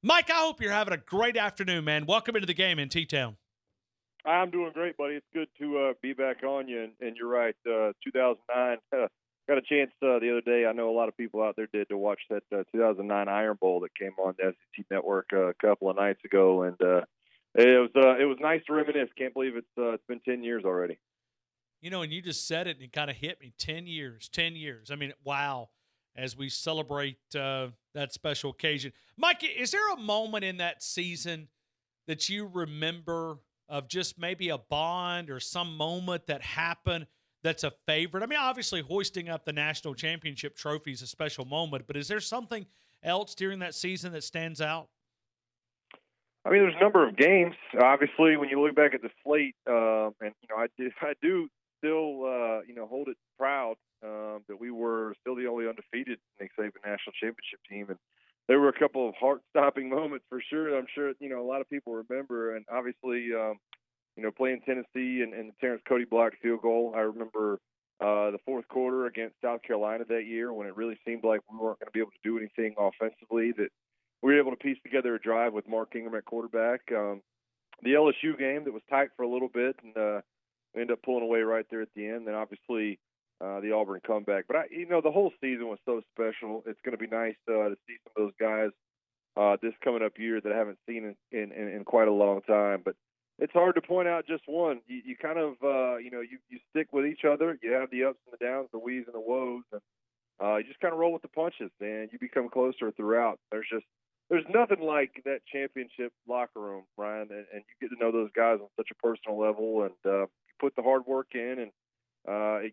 Mike, I hope you're having a great afternoon, man. Welcome into the game in T-Town. I'm doing great, buddy. It's good to be back on you. And you're right, 2009. Got a chance the other day. I know a lot of people out there did to watch that 2009 Iron Bowl that came on the SEC Network a couple of nights ago, and it was nice to reminisce. Can't believe it's been 10 years already. You know, and you just said it, and it kind of hit me. 10 years, 10 years. I mean, wow, as we celebrate that special occasion. Mike, is there a moment in that season that you remember of just maybe a bond or some moment that happened that's a favorite? I mean, obviously hoisting up the national championship trophy is a special moment, but is there something else during that season that stands out? I mean, there's a number of games. Obviously, when you look back at the slate, and I do still hold it proud that we were still the only undefeated Nick Saban national championship team, and there were a couple of heart-stopping moments for sure. I'm sure a lot of people remember, and obviously playing Tennessee and the Terrence Cody blocked field goal. I remember the fourth quarter against South Carolina that year when it really seemed like we weren't going to be able to do anything offensively, that we were able to piece together a drive with Mark Ingram at quarterback. The LSU game that was tight for a little bit, and we ended up pulling away right there at the end. Then obviously the Auburn comeback. But the whole season was so special. It's going to be nice to see some of those guys this coming up year that I haven't seen in quite a long time. But it's hard to point out just one. You kind of you stick with each other. You have the ups and the downs, the wees and the woes, and you just kind of roll with the punches, and you become closer throughout. There's nothing like that championship locker room, Ryan, and you get to know those guys on such a personal level, and you put the hard work in, and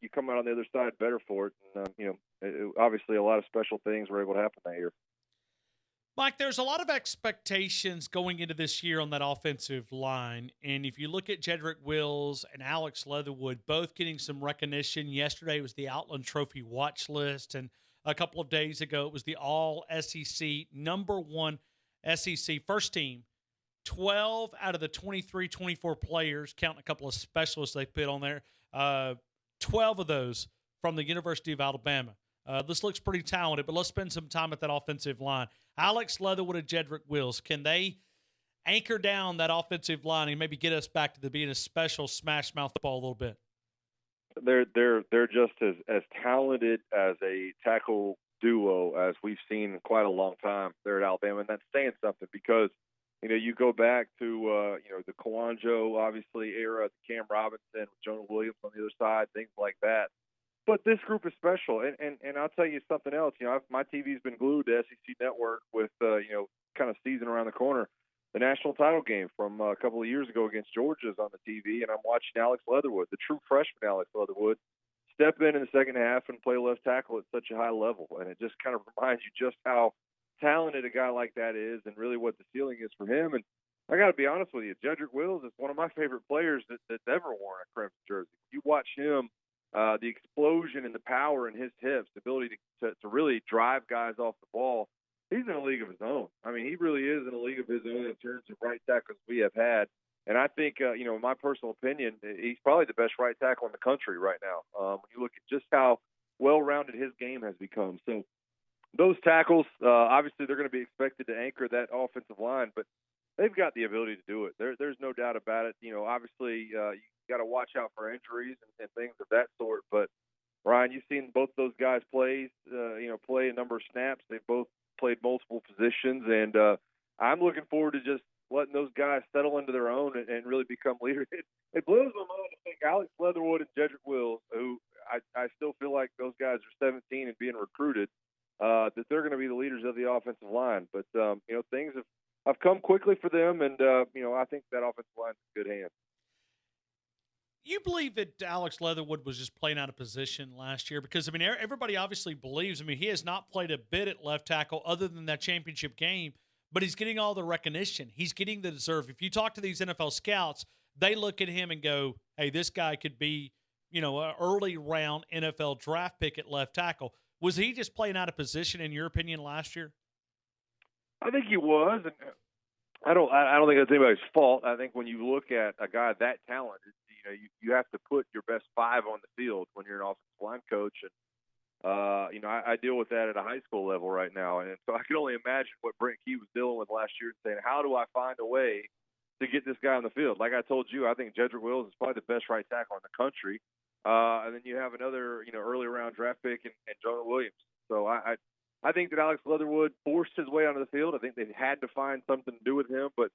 you come out on the other side better for it. And obviously a lot of special things were able to happen that year. Mike, there's a lot of expectations going into this year on that offensive line. And if you look at Jedrick Wills and Alex Leatherwood, both getting some recognition. Yesterday was the Outland Trophy watch list, and a couple of days ago it was the All-SEC #1 SEC first team. 12 out of the 23, 24 players, counting a couple of specialists they put on there, 12 of those from the University of Alabama. This looks pretty talented, but let's spend some time at that offensive line. Alex Leatherwood and Jedrick Wills, can they anchor down that offensive line and maybe get us back to being a special smash mouth football a little bit? They're just as talented as a tackle duo as we've seen in quite a long time there at Alabama, and that's saying something because you go back to the Kwanjo obviously era, the Cam Robinson with Jonah Williams on the other side, things like that. But this group is special, and I'll tell you something else. My TV's been glued to SEC Network with kind of season around the corner. The national title game from a couple of years ago against Georgia is on the TV, and I'm watching Alex Leatherwood, the true freshman Alex Leatherwood, step in the second half and play left tackle at such a high level. And it just kind of reminds you just how talented a guy like that is and really what the ceiling is for him. And I got to be honest with you, Jedrick Wills is one of my favorite players that's ever worn a crimson jersey. You watch him, the explosion and the power in his hips, the ability to really drive guys off the ball. He's in a league of his own. I mean, he really is in a league of his own in terms of right tackles we have had. And I think, in my personal opinion, he's probably the best right tackle in the country right now. When you look at just how well-rounded his game has become. So those tackles, obviously they're going to be expected to anchor that offensive line, but they've got the ability to do it. There's no doubt about it. Obviously you got to watch out for injuries and things of that sort. But, Ryan, you've seen both those guys play a number of snaps. They've both played multiple positions, and I'm looking forward to just letting those guys settle into their own and really become leaders. It blows my mind to think Alex Leatherwood and Jedrick Wills, who I still feel like those guys are 17 and being recruited, that they're going to be the leaders of the offensive line. But, things have come quickly for them, and, I think that offensive line is in good hands. You believe that Alex Leatherwood was just playing out of position last year? Because, everybody obviously believes, he has not played a bit at left tackle other than that championship game, but he's getting all the recognition. He's getting the deserve. If you talk to these NFL scouts, they look at him and go, hey, this guy could be, an early round NFL draft pick at left tackle. Was he just playing out of position, in your opinion, last year? I think he was, and I don't think that's anybody's fault. I think when you look at a guy that talented, you have to put your best five on the field when you're an offensive line coach. I deal with that at a high school level right now, and so I can only imagine what Brent Key was dealing with last year and saying, how do I find a way to get this guy on the field? Like I told you, I think Jedrick Wills is probably the best right tackle in the country. And then you have another, early round draft pick and Jonah Williams. So I think that Alex Leatherwood forced his way onto the field. I think they had to find something to do with him. But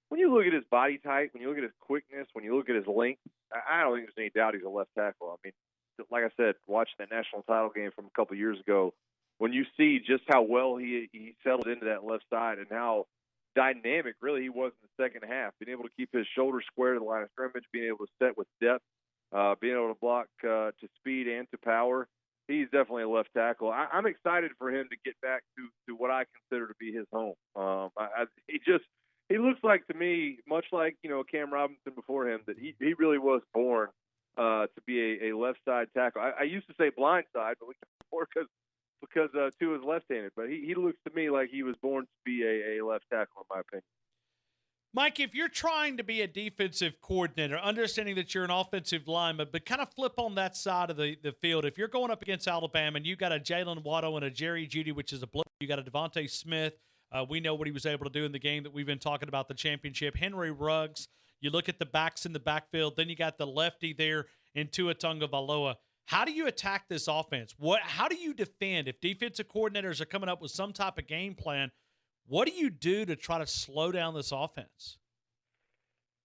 when you look at his body type, when you look at his quickness, when you look at his length, I don't think there's any doubt he's a left tackle. I mean, like I said, watching that national title game from a couple of years ago, when you see just how well he settled into that left side and how dynamic really he was in the second half, being able to keep his shoulders square to the line of scrimmage, being able to set with depth, being able to block to speed and to power, he's definitely a left tackle. I'm excited for him to get back to what I consider to be his home. He looks like to me, much like Cam Robinson before him, that he really was born to be a left side tackle. I used to say blind side, but more because Tua is left-handed. But he looks to me like he was born to be a left tackle, in my opinion. Mike, if you're trying to be a defensive coordinator, understanding that you're an offensive lineman, but kind of flip on that side of the field, if you're going up against Alabama and you got a Jalen Waddle and a Jerry Jeudy, which is a blitz, you got a Devontae Smith. We know what he was able to do in the game that we've been talking about, the championship. Henry Ruggs. You look at the backs in the backfield. Then you got the lefty there in Tua Tagovailoa. How do you attack this offense? How do you defend if defensive coordinators are coming up with some type of game plan? What do you do to try to slow down this offense?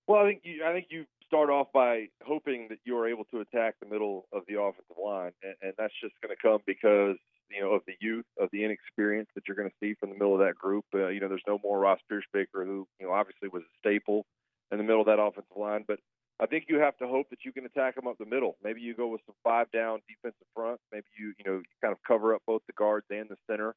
Well, I think you start off by hoping that you are able to attack the middle of the offensive line, and that's just going to come because of the youth, of the inexperience that you're going to see from the middle of that group. There's no more Ross Pierce-Baker, who obviously was a staple in the middle of that offensive line, but I think you have to hope that you can attack them up the middle. Maybe you go with some 5-down defensive front. Maybe you kind of cover up both the guards and the center.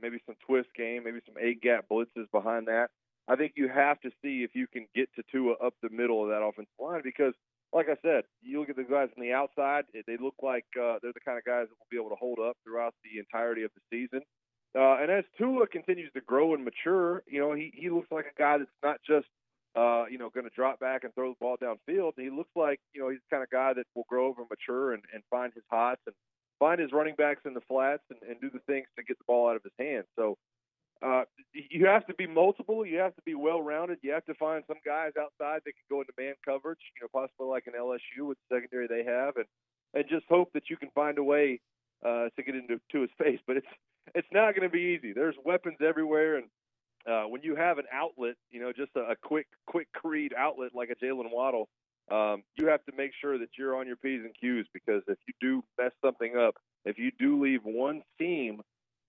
Maybe some twist game, maybe some 8-gap blitzes behind that. I think you have to see if you can get to Tua up the middle of that offensive line because, like I said, you look at the guys on the outside, they look like they're the kind of guys that will be able to hold up throughout the entirety of the season. And as Tua continues to grow and mature, he looks like a guy that's not just going to drop back and throw the ball downfield. He looks like, he's the kind of guy that will grow over and mature and find his hots and find his running backs in the flats and do the things to get the ball out of his hands. So you have to be multiple. You have to be well-rounded. You have to find some guys outside that can go into man coverage, possibly like an LSU with the secondary they have, and just hope that you can find a way to get into his face. But it's not going to be easy. There's weapons everywhere, and when you have an outlet, just a quick read outlet like a Jalen Waddle, you have to make sure that you're on your P's and Q's because if you do mess something up, if you do leave one seam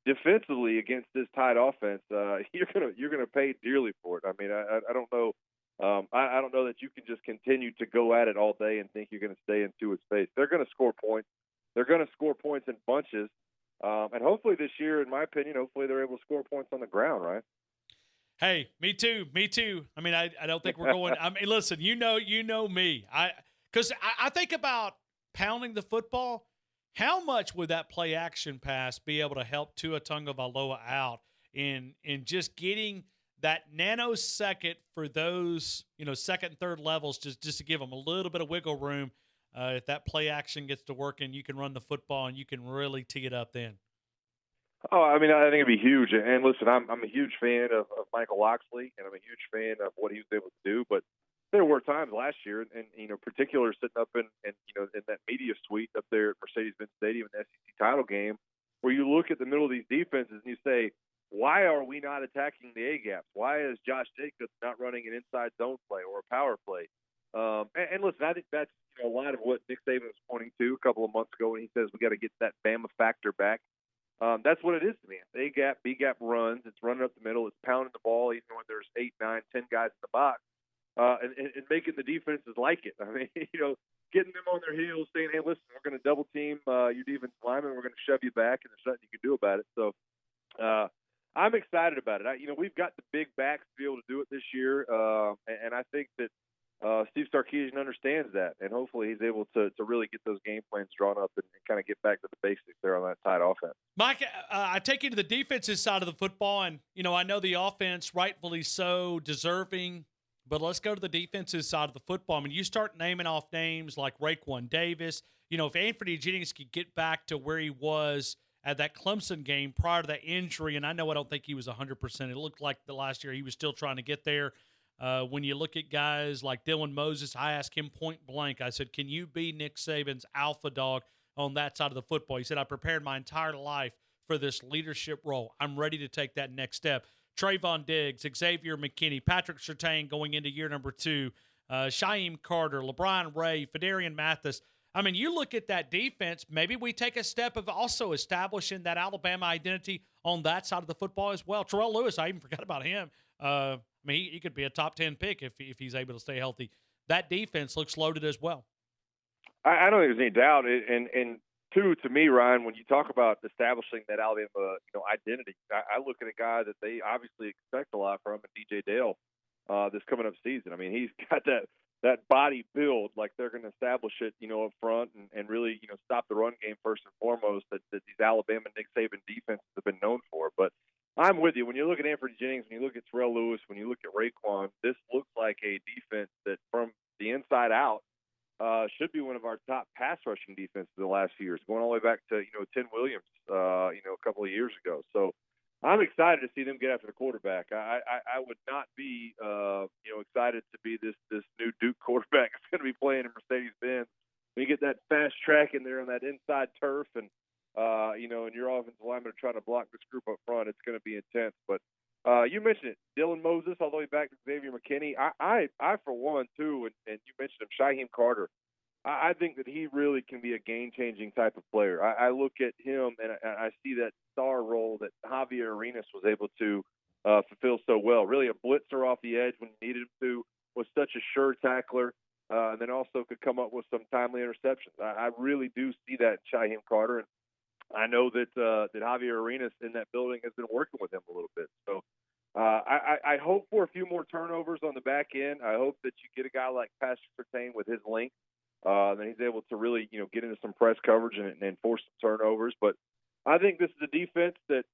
defensively against this tight offense, you're gonna pay dearly for it. I mean, I don't know. I don't know that you can just continue to go at it all day and think you're going to stay in Tua's face. They're going to score points. They're going to score points in bunches, and hopefully this year, in my opinion, hopefully they're able to score points on the ground, right? Hey, me too. I mean, I don't think we're going. I mean, listen, you know me. Because I think about pounding the football. How much would that play action pass be able to help Tua Tagovailoa out in just getting that nanosecond for those second and third levels, just to give them a little bit of wiggle room. If that play action gets to working, you can run the football and you can really tee it up then. Oh, I mean, I think it'd be huge. And listen, I'm a huge fan of Michael Locksley, and I'm a huge fan of what he was able to do. But there were times last year, and particular sitting up in that media suite up there at Mercedes-Benz Stadium in the SEC title game, where you look at the middle of these defenses and you say, why are we not attacking the A gaps? Why is Josh Jacobs not running an inside zone play or a power play? And listen, I think that's a lot of what Nick Saban was pointing to a couple of months ago when he says we got to get that Bama factor back. That's what it is to me. A gap, B gap runs. It's running up the middle. It's pounding the ball even when there's 8, 9, 10 guys in the box, and making the defenses like it. I mean, getting them on their heels, saying, "Hey, listen, we're going to double team your defensive lineman. We're going to shove you back, and there's nothing you can do about it." So, I'm excited about it. We've got the big backs to be able to do it this year, and I think that Steve Sarkisian understands that, and hopefully he's able to really get those game plans drawn up and kind of get back to the basics there on that tight offense. Mike, I take you to the defensive side of the football, and I know the offense, rightfully so, deserving, but let's go to the defensive side of the football. I mean, you start naming off names like Raekwon Davis. if Anthony Jennings could get back to where he was at that Clemson game prior to that injury, and I don't think he was 100%. It looked like the last year he was still trying to get there. When you look at guys like Dylan Moses, I asked him point blank. I said, can you be Nick Saban's alpha dog on that side of the football? He said, I prepared my entire life for this leadership role. I'm ready to take that next step. Trayvon Diggs, Xavier McKinney, Patrick Surtain going into year number 2, Shaheem Carter, LeBron Ray, Fedarian Mathis. I mean, you look at that defense, maybe we take a step of also establishing that Alabama identity on that side of the football as well. Terrell Lewis, I even forgot about him. I mean, he could be a top 10 pick if he's able to stay healthy. That defense looks loaded as well. I don't think there's any doubt. And two, to me, Ryan, when you talk about establishing that Alabama, identity, I look at a guy that they obviously expect a lot from, DJ Dale, this coming up season. I mean, he's got that body build, like they're going to establish it, up front and really, stop the run game first and foremost that these Alabama Nick Saban defenses have been known for. But I'm with you. When you look at Anthony Jennings, when you look at Terrell Lewis, when you look at Raekwon, this looks like a defense that from the inside out should be one of our top pass rushing defenses in the last few years, going all the way back to, Tim Williams, a couple of years ago. So I'm excited to see them get after the quarterback. I would not be, excited to be this new Duke quarterback that's going to be playing in Mercedes-Benz. When you get that fast track in there on that inside turf and, and your offensive linemen are trying to block this group up front, it's going to be intense. But you mentioned it, Dylan Moses all the way back to Xavier McKinney. I for one, too, and you mentioned him, Shaheem Carter. I think that he really can be a game-changing type of player. I look at him and I see that star role that Javier Arenas was able to fulfill so well. Really a blitzer off the edge when he needed him to, was such a sure tackler, and then also could come up with some timely interceptions. I really do see that in Shaheem Carter, and I know that Javier Arenas in that building has been working with him a little bit. So I hope for a few more turnovers on the back end. I hope that you get a guy like Patrick Surtain with his length. Then he's able to really, get into some press coverage and force some turnovers. But I think this is a defense that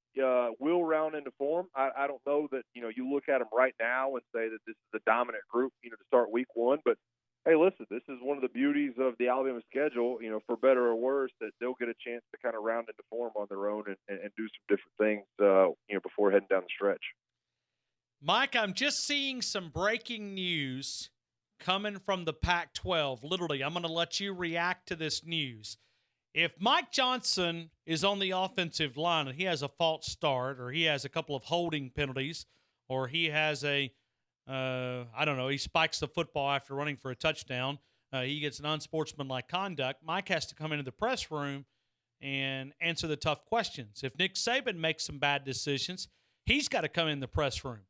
will round into form. I don't know that, you look at them right now and say that this is a dominant group, to start week 1. But, hey, listen, this is one of the beauties of the Alabama schedule, for better or worse, that they'll get a chance to kind of round into form on their own and do some different things, before heading down the stretch. Mike, I'm just seeing some breaking news coming from the Pac-12. Literally, I'm going to let you react to this news. If Mike Johnson is on the offensive line and he has a false start or he has a couple of holding penalties or he has he spikes the football after running for a touchdown, he gets an unsportsmanlike conduct, Mike has to come into the press room and answer the tough questions. If Nick Saban makes some bad decisions, he's got to come in the press room.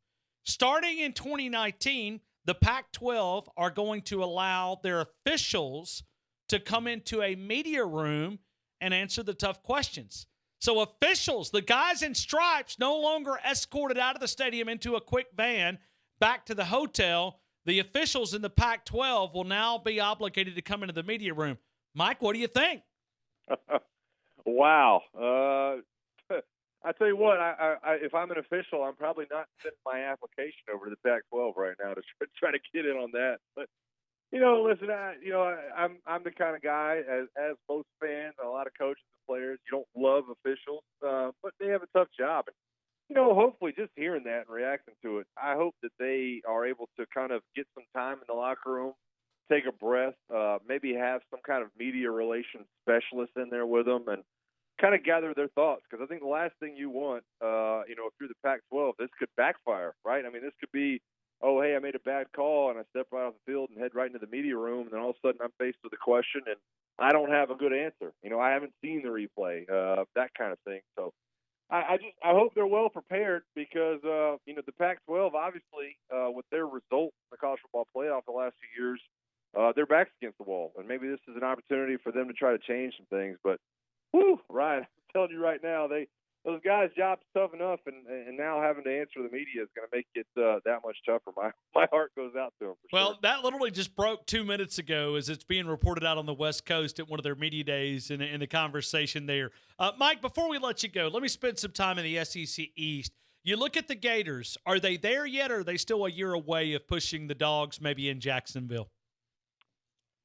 Starting in 2019, the Pac-12 are going to allow their officials to come into a media room and answer the tough questions. So officials, the guys in stripes, no longer escorted out of the stadium into a quick van back to the hotel. The officials in the Pac-12 will now be obligated to come into the media room. Mike, what do you think? Wow. I tell you what, I if I'm an official, I'm probably not sending my application over to the Pac-12 right now to try to get in on that. But listen, I'm the kind of guy, as most fans, a lot of coaches and players, you don't love officials, but they have a tough job. And hopefully, just hearing that and reacting to it, I hope that they are able to kind of get some time in the locker room, take a breath, maybe have some kind of media relations specialist in there with them, and kind of gather their thoughts, because I think the last thing you want, through the Pac-12, this could backfire, right? I mean, this could be, oh, hey, I made a bad call and I step right off the field and head right into the media room, and then all of a sudden I'm faced with a question and I don't have a good answer. I haven't seen the replay, that kind of thing. So I hope they're well prepared, because the Pac-12 obviously with their results in the college football playoff the last few years, their back's against the wall, and maybe this is an opportunity for them to try to change some things, but. Whew, Ryan, I'm telling you right now, those guys' job's tough enough, and now having to answer the media is going to make it that much tougher. My heart goes out to them. Well, that literally just broke 2 minutes ago as it's being reported out on the West Coast at one of their media days in the conversation there. Mike, before we let you go, let me spend some time in the SEC East. You look at the Gators. Are they there yet, or are they still a year away of pushing the Dogs maybe in Jacksonville?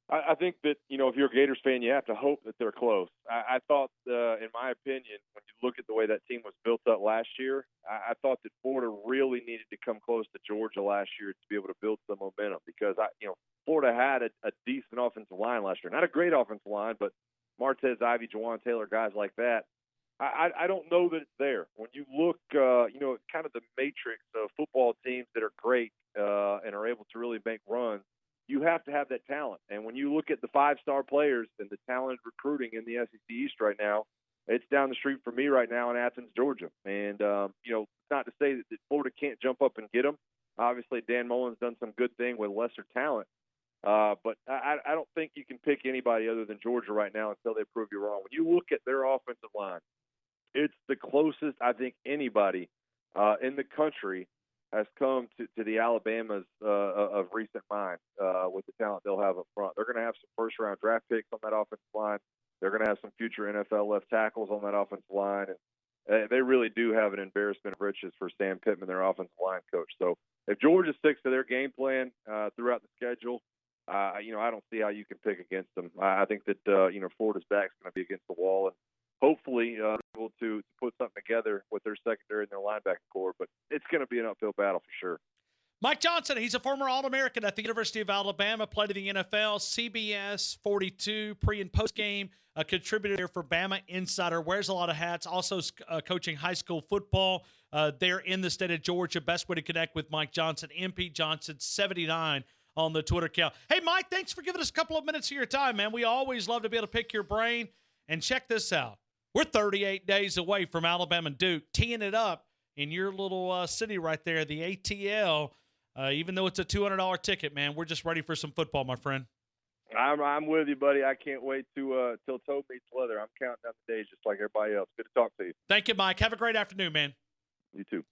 I think that, if you're a Gators fan, you have to hope that they're close. I thought, in my opinion, when you look at the way that team was built up last year, I thought that Florida really needed to come close to Georgia last year to be able to build some momentum because, Florida had a decent offensive line last year. Not a great offensive line, but Martez Ivy, Jawan Taylor, guys like that. I don't know that it's there. When you look, at kind of the matrix of football teams that are great and are able to really make runs, you have to have that talent. And when you look at the five-star players and the talented recruiting in the SEC East right now, it's down the street for me right now in Athens, Georgia. And, not to say that Florida can't jump up and get them. Obviously, Dan Mullen's done some good thing with lesser talent. But I don't think you can pick anybody other than Georgia right now until they prove you wrong. When you look at their offensive line, it's the closest I think anybody in the country has come to the Alabamas of recent mind with the talent they'll have up front. They're going to have some first-round draft picks on that offensive line. They're going to have some future NFL left tackles on that offensive line. And they really do have an embarrassment of riches for Sam Pittman, their offensive line coach. So if Georgia sticks to their game plan throughout the schedule, I don't see how you can pick against them. I think that, Florida's back's going to be against the wall. And hopefully able to put something together with their secondary and their linebacker core. But it's going to be an uphill battle for sure. Mike Johnson, he's a former All-American at the University of Alabama, played in the NFL, CBS 42, pre- and post-game, a contributor for Bama Insider, wears a lot of hats, also coaching high school football there in the state of Georgia. Best way to connect with Mike Johnson, MP Johnson 79 on the Twitter account. Hey, Mike, thanks for giving us a couple of minutes of your time, man. We always love to be able to pick your brain. And check this out. We're 38 days away from Alabama and Duke, teeing it up in your little city right there, the ATL. Even though it's a $200 ticket, man, we're just ready for some football, my friend. I'm with you, buddy. I can't wait till toe meets leather. I'm counting down the days just like everybody else. Good to talk to you. Thank you, Mike. Have a great afternoon, man. You too.